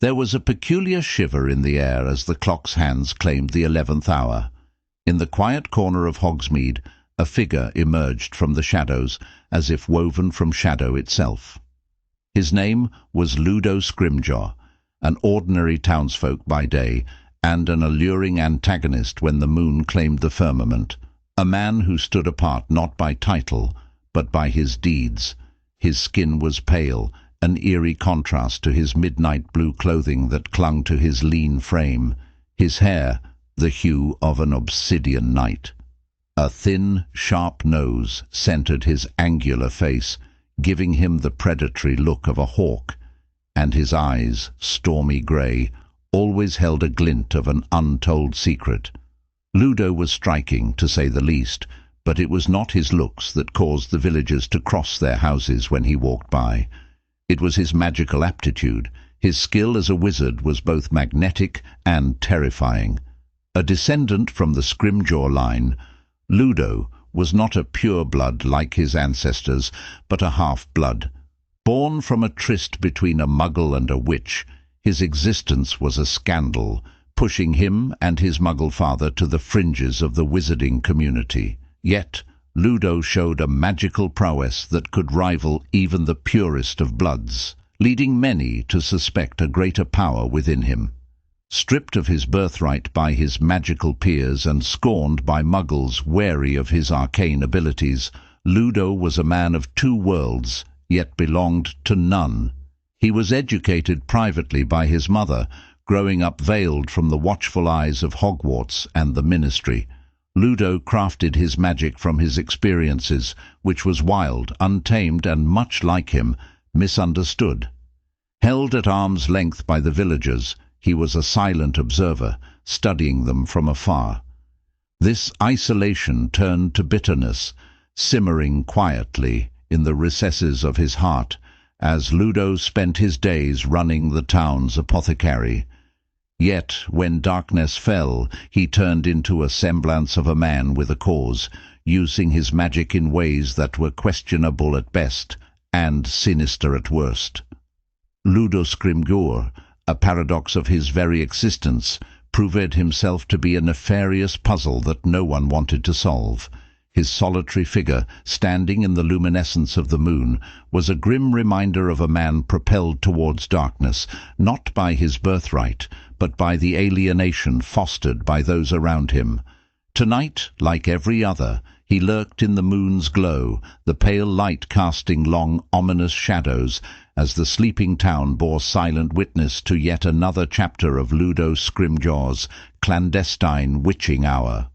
There was a peculiar shiver in the air as the clock's hands claimed the 11th hour. In the quiet corner of Hogsmeade, a figure emerged from the shadows, as if woven from shadow itself. His name was Ludo Scrimgeour, an ordinary townsfolk by day, and an alluring antagonist when the moon claimed the firmament, a man who stood apart not by title, but by his deeds. His skin was pale, an eerie contrast to his midnight blue clothing that clung to his lean frame, his hair the hue of an obsidian night. A thin, sharp nose centered his angular face, giving him the predatory look of a hawk, and his eyes, stormy grey, always held a glint of an untold secret. Ludo was striking, to say the least, but it was not his looks that caused the villagers to cross their houses when he walked by. It was his magical aptitude. His skill as a wizard was both magnetic and terrifying. A descendant from the Scrimgeour line, Ludo was not a pure-blood like his ancestors, but a half-blood. Born from a tryst between a muggle and a witch, his existence was a scandal, pushing him and his muggle father to the fringes of the wizarding community. Yet Ludo showed a magical prowess that could rival even the purest of bloods, leading many to suspect a greater power within him. Stripped of his birthright by his magical peers and scorned by muggles wary of his arcane abilities, Ludo was a man of two worlds, yet belonged to none. He was educated privately by his mother, growing up veiled from the watchful eyes of Hogwarts and the ministry. Ludo crafted his magic from his experiences, which was wild, untamed, and much like him, misunderstood. Held at arm's length by the villagers, he was a silent observer, studying them from afar. This isolation turned to bitterness, simmering quietly in the recesses of his heart, as Ludo spent his days running the town's apothecary. Yet, when darkness fell, he turned into a semblance of a man with a cause, using his magic in ways that were questionable at best and sinister at worst. Ludo Scrimgeour, a paradox of his very existence, proved himself to be a nefarious puzzle that no one wanted to solve. His solitary figure, standing in the luminescence of the moon, was a grim reminder of a man propelled towards darkness, not by his birthright, but by the alienation fostered by those around him. Tonight, like every other, he lurked in the moon's glow, the pale light casting long, ominous shadows, as the sleeping town bore silent witness to yet another chapter of Ludo Scrimgeour's clandestine witching hour.